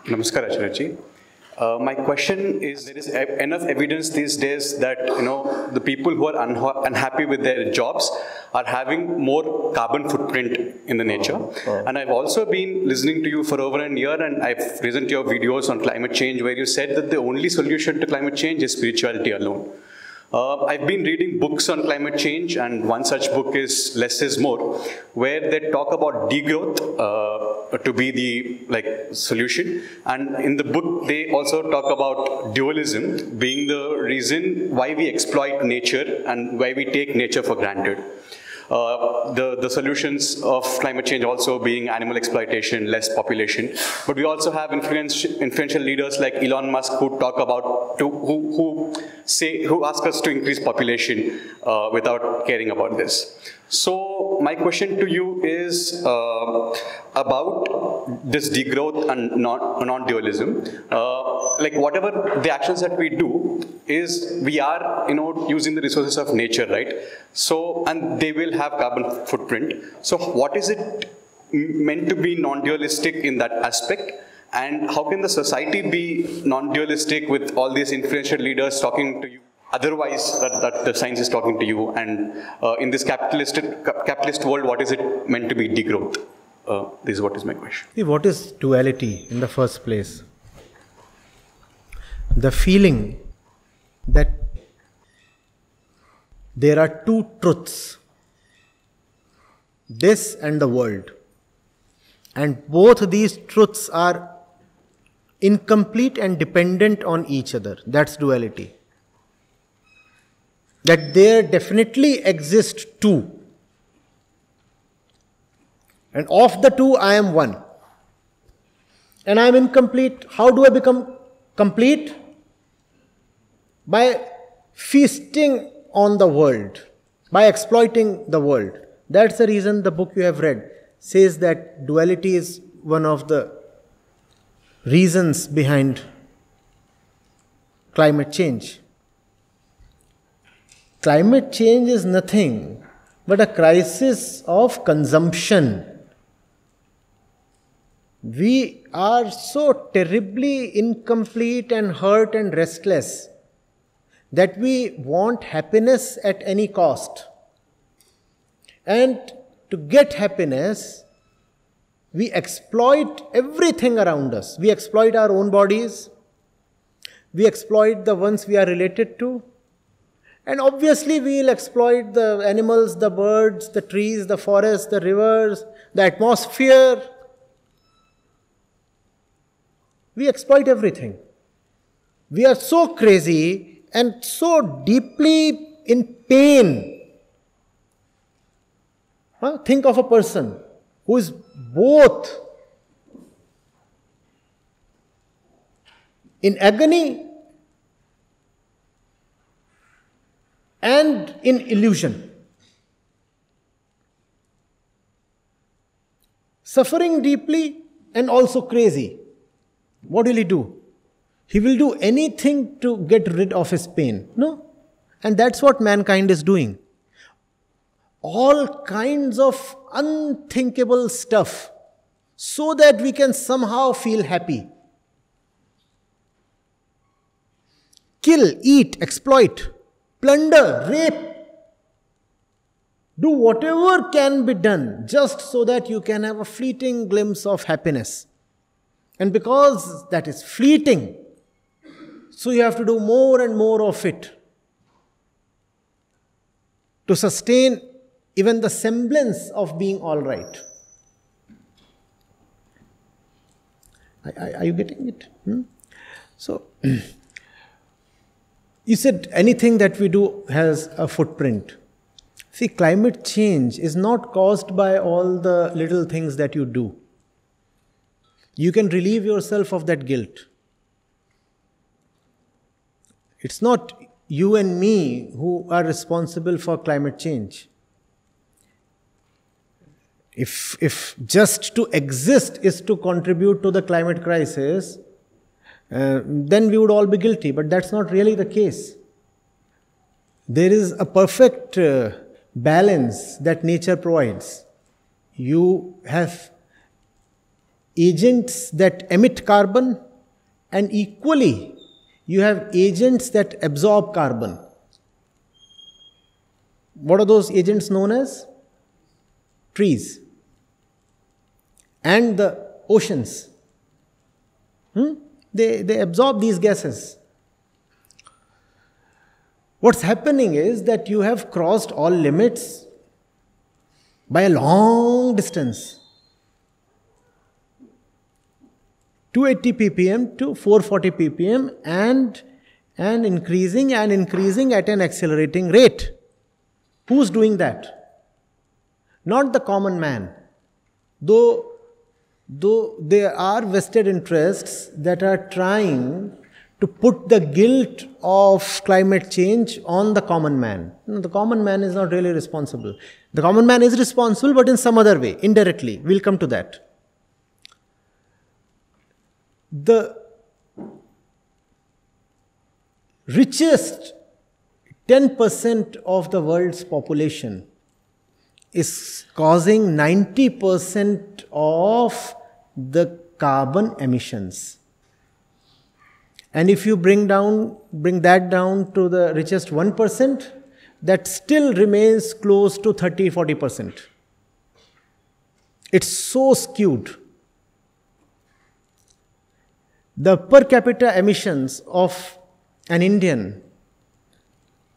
Namaskar, Acharya. My question is: there is enough evidence these days that the people who are unhappy with their jobs are having more carbon footprint in the nature. And I've also been listening to you for over a year, and I've listened to your videos on climate change, where you said that the only solution to climate change is spirituality alone. I've been reading books on climate change, and one such book is Less is More, where they talk about degrowth to be the solution. And in the book, they also talk about dualism being the reason why we exploit nature and why we take nature for granted. The solutions of climate change also being animal exploitation, less population. But we also have influential leaders like Elon Musk who talk about, who ask us to increase population without caring about this. So my question to you is about this degrowth and non-dualism. Whatever the actions that we do is, we are using the resources of nature, right? So, and they will have carbon footprint. So what is it meant to be non-dualistic in that aspect? And how can the society be non-dualistic with all these influential leaders talking to you? Otherwise, that the science is talking to you, and in this capitalist world, what is it meant to be degrowth? This is what is my question. See, what is duality in the first place? The feeling that there are two truths, this and the world, and both these truths are incomplete and dependent on each other. That's duality. That there definitely exist two, and of the two I am one, and I am incomplete. How do I become complete? By feasting on the world, by exploiting the world. That's the reason the book you have read says that duality is one of the reasons behind climate change. Climate change is nothing but a crisis of consumption. We are so terribly incomplete and hurt and restless that we want happiness at any cost. And to get happiness, we exploit everything around us. We exploit our own bodies. We exploit the ones we are related to. And obviously we will exploit the animals, the birds, the trees, the forests, the rivers, the atmosphere. We exploit everything. We are so crazy and so deeply in pain. Think of a person who is both in agony and in illusion. Suffering deeply and also crazy. What will he do? He will do anything to get rid of his pain. No? And that's what mankind is doing. All kinds of unthinkable stuff so that we can somehow feel happy. Kill, eat, exploit, plunder, rape. Do whatever can be done just so that you can have a fleeting glimpse of happiness. And because that is fleeting, so you have to do more and more of it to sustain even the semblance of being all right. Are you getting it? So, you said anything that we do has a footprint. See, climate change is not caused by all the little things that you do. You can relieve yourself of that guilt. It's not you and me who are responsible for climate change. If just to exist is to contribute to the climate crisis, then we would all be guilty. But that's not really the case. There is a perfect balance that nature provides. You have agents that emit carbon, and equally you have agents that absorb carbon. What are those agents known as? Trees and the oceans. They absorb these gases. What's happening is that you have crossed all limits by a long distance. 280 ppm to 440 ppm and increasing at an accelerating rate. Who's doing that? Not the common man. Though there are vested interests that are trying to put the guilt of climate change on the common man. The common man is not really responsible. The common man is responsible, but in some other way, indirectly. We'll come to that. The richest 10% of the world's population is causing 90% of the carbon emissions. And if you bring that down to the richest 1%, that still remains close to 30-40%. It's so skewed. The per capita emissions of an Indian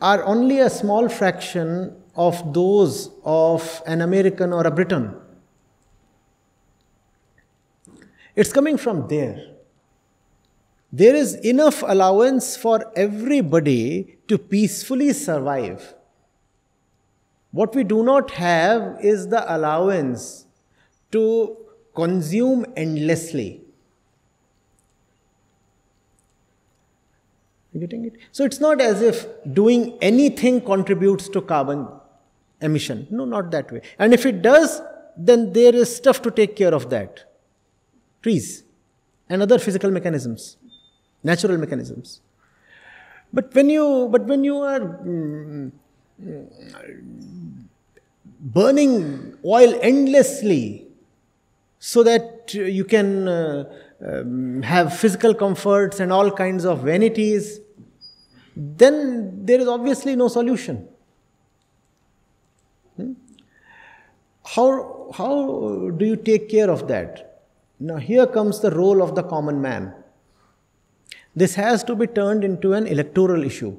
are only a small fraction of those of an American or a Briton. It's coming from there. There is enough allowance for everybody to peacefully survive. What we do not have is the allowance to consume endlessly. You getting it? So it's not as if doing anything contributes to carbon emission. No, not that way. And if it does, then there is stuff to take care of that. Trees and other physical mechanisms, natural mechanisms. But when you are burning oil endlessly so that you can have physical comforts and all kinds of vanities, then there is obviously no solution. How do you take care of that? Now here comes the role of the common man. This has to be turned into an electoral issue.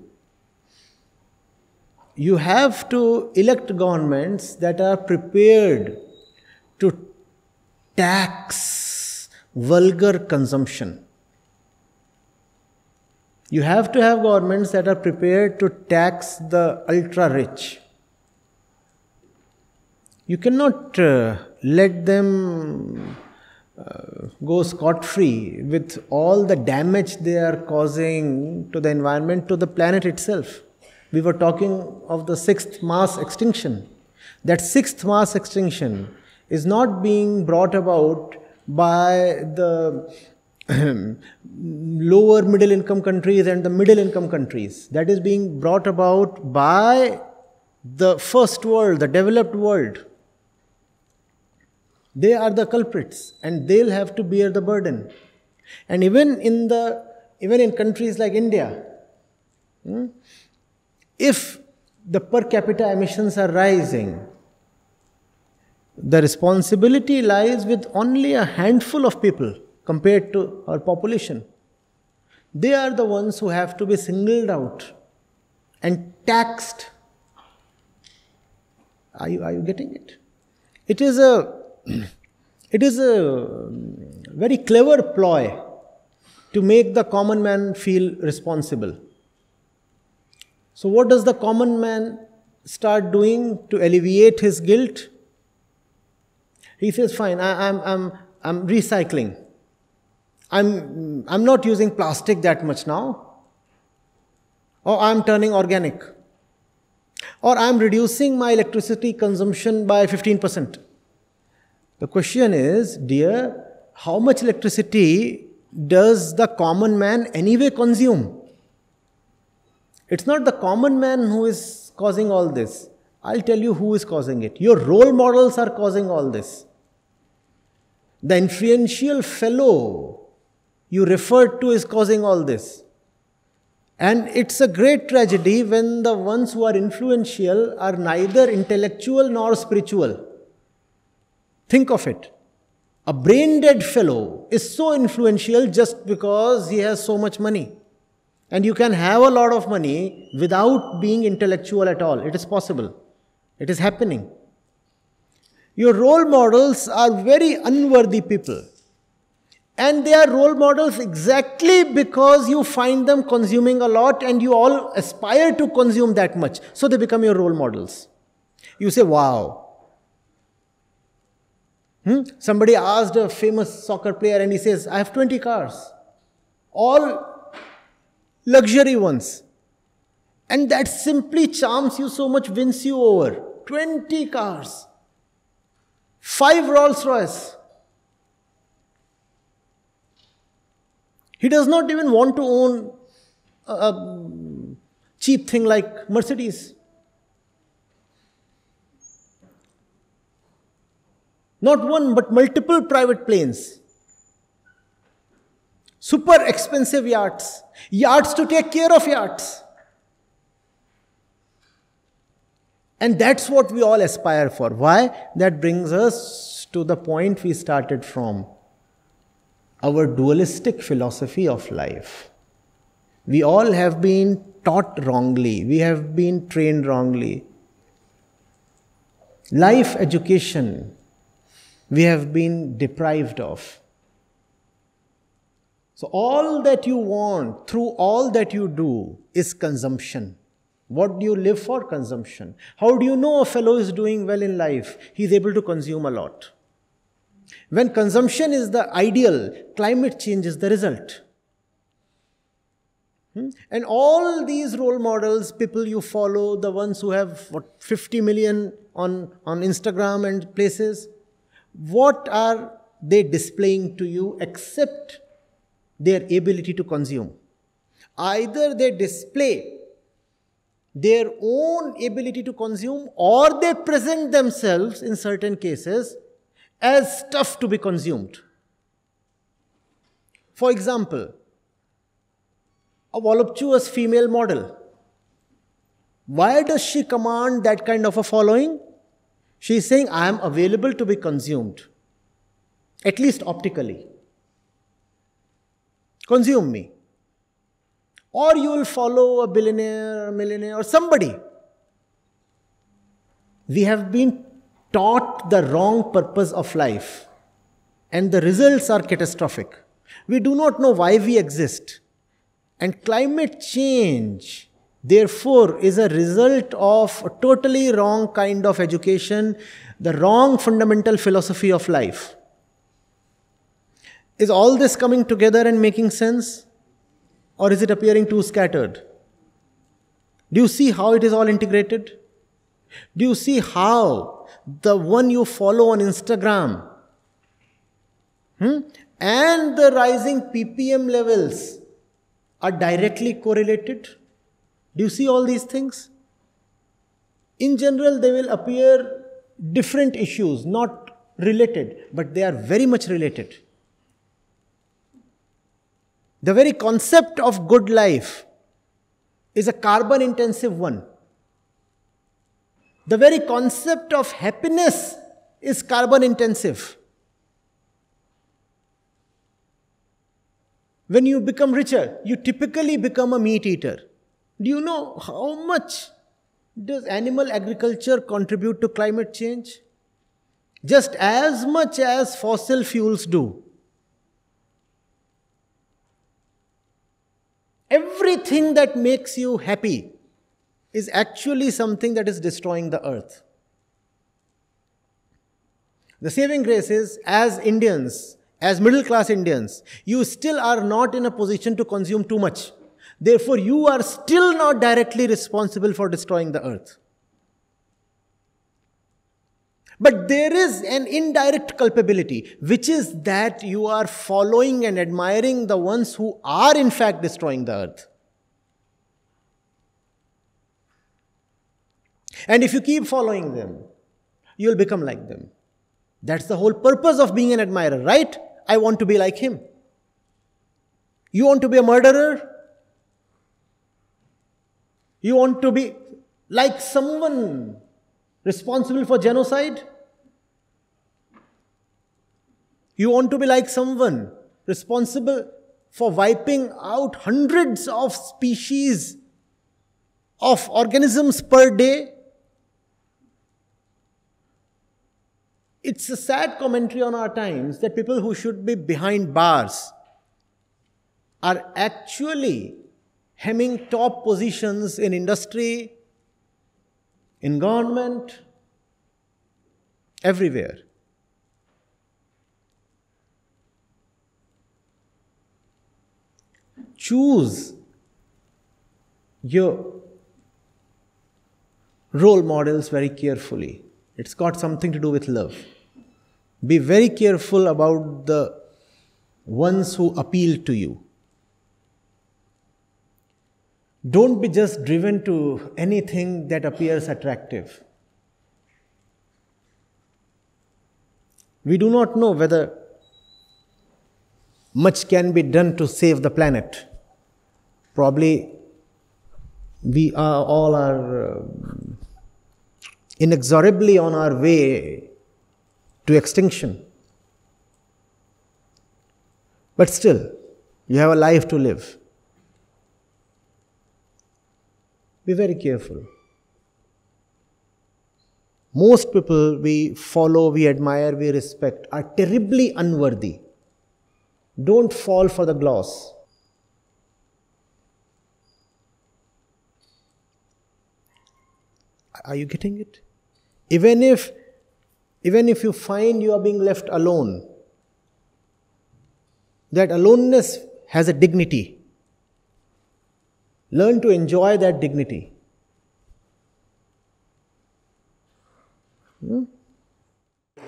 You have to elect governments that are prepared to tax vulgar consumption. You have to have governments that are prepared to tax the ultra-rich. You cannot let them go scot-free with all the damage they are causing to the environment, to the planet itself. We were talking of the sixth mass extinction. That sixth mass extinction is not being brought about by the lower middle income countries and the middle income countries. That is being brought about by the first world, the developed world. They are the culprits and they'll have to bear the burden. And even in countries like India, if the per capita emissions are rising, the responsibility lies with only a handful of people compared to our population. They are the ones who have to be singled out and taxed. Are you getting it? It is a very clever ploy to make the common man feel responsible. So what does the common man start doing to alleviate his guilt? He says, fine, I'm recycling. I'm not using plastic that much now. Or I'm turning organic. Or I'm reducing my electricity consumption by 15%. The question is, dear, how much electricity does the common man anyway consume? It's not the common man who is causing all this. I'll tell you who is causing it. Your role models are causing all this. The influential fellow you referred to is causing all this. And it's a great tragedy when the ones who are influential are neither intellectual nor spiritual. Think of it. A brain-dead fellow is so influential just because he has so much money. And you can have a lot of money without being intellectual at all. It is possible. It is happening. Your role models are very unworthy people. And they are role models exactly because you find them consuming a lot and you all aspire to consume that much. So they become your role models. You say, wow. Somebody asked a famous soccer player and he says, I have 20 cars. All luxury ones. And that simply charms you so much, wins you over. 20 cars. 5 Rolls Royce. He does not even want to own a cheap thing like Mercedes. Not one, but multiple private planes. Super expensive yachts. Yachts to take care of yachts. And that's what we all aspire for. Why? That brings us to the point we started from. Our dualistic philosophy of life. We all have been taught wrongly. We have been trained wrongly. Life education, we have been deprived of. So all that you want through all that you do is consumption. What do you live for? Consumption. How do you know a fellow is doing well in life? He is able to consume a lot. When consumption is the ideal, climate change is the result. And all these role models, people you follow, the ones who have 50 million on Instagram and places, what are they displaying to you except their ability to consume? Either they display their own ability to consume or they present themselves in certain cases as stuff to be consumed. For example, a voluptuous female model. Why does she command that kind of a following? She is saying, I am available to be consumed, at least optically. Consume me. Or you will follow a billionaire, a millionaire, or somebody. We have been taught the wrong purpose of life, and the results are catastrophic. We do not know why we exist. And climate change, therefore, is a result of a totally wrong kind of education, the wrong fundamental philosophy of life. Is all this coming together and making sense? Or is it appearing too scattered? Do you see how it is all integrated? Do you see how the one you follow on Instagram and the rising ppm levels are directly correlated? Do you see all these things? In general, they will appear different issues, not related, but they are very much related. The very concept of good life is a carbon-intensive one. The very concept of happiness is carbon-intensive. When you become richer, you typically become a meat eater. Do you know how much does animal agriculture contribute to climate change? Just as much as fossil fuels do. Everything that makes you happy is actually something that is destroying the earth. The saving grace is, as Indians, as middle-class Indians, you still are not in a position to consume too much. Therefore, you are still not directly responsible for destroying the earth. But there is an indirect culpability, which is that you are following and admiring the ones who are in fact destroying the earth. And if you keep following them, you will become like them. That's the whole purpose of being an admirer, right? I want to be like him. You want to be a murderer? You want to be like someone responsible for genocide? You want to be like someone responsible for wiping out hundreds of species of organisms per day? It's a sad commentary on our times that people who should be behind bars are actually hemming top positions in industry, in government, everywhere. Choose your role models very carefully. It's got something to do with love. Be very careful about the ones who appeal to you. Don't be just driven to anything that appears attractive. We do not know whether much can be done to save the planet. Probably we are inexorably on our way to extinction. But still, you have a life to live. Be very careful. Most people we follow, we admire, we respect are terribly unworthy. Don't fall for the gloss. Are you getting it? Even if you find you are being left alone, that aloneness has a dignity. Learn to enjoy that dignity.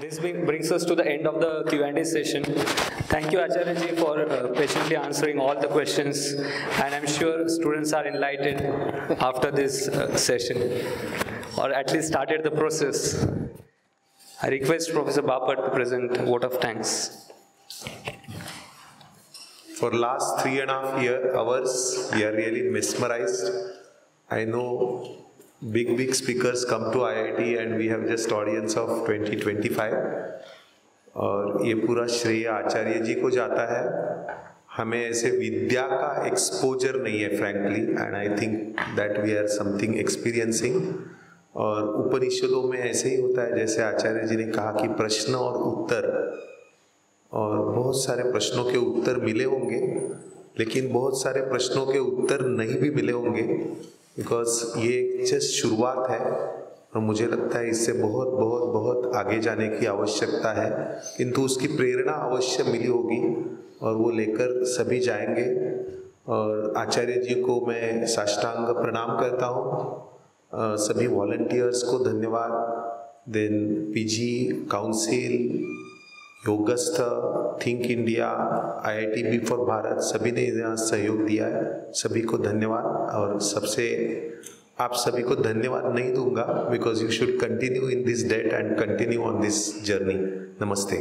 This brings us to the end of the Q&A session. Thank you, Acharya ji, for patiently answering all the questions. And I'm sure students are enlightened after this session, or at least started the process. I request Professor Bapat to present a vote of thanks. For last 3.5 hours, we are really mesmerized. I know big speakers come to IIT and we have just audience of 20-25. और ये पूरा श्रेय आचार्य जी को जाता है. हमें ऐसे विद्या का एक्सपोजर नहीं है frankly, and I think that we are something experiencing. और उपनिषदों में ऐसे ही होता है, जैसे आचार्य जी ने कहा कि प्रश्न और उत्तर, और बहुत सारे प्रश्नों के उत्तर मिले होंगे, लेकिन बहुत सारे प्रश्नों के उत्तर नहीं भी मिले होंगे, बिकॉज ये जस्ट शुरुआत है. और मुझे लगता है इससे बहुत बहुत बहुत आगे जाने की आवश्यकता है, किंतु उसकी प्रेरणा अवश्य मिली होगी और वो लेकर सभी जाएंगे. और आचार्य जी को मैं साष्टांग प्रणाम करता हूँ. सभी वॉलंटियर्स को धन्यवाद. Then PG council, Yogastha, think India, IIT for Bharat, सभी ने यहाँ सहयोग दिया है. सभी को धन्यवाद. और सबसे आप सभी को धन्यवाद नहीं दूंगा, because you should continue in this date and continue on this journey. नमस्ते.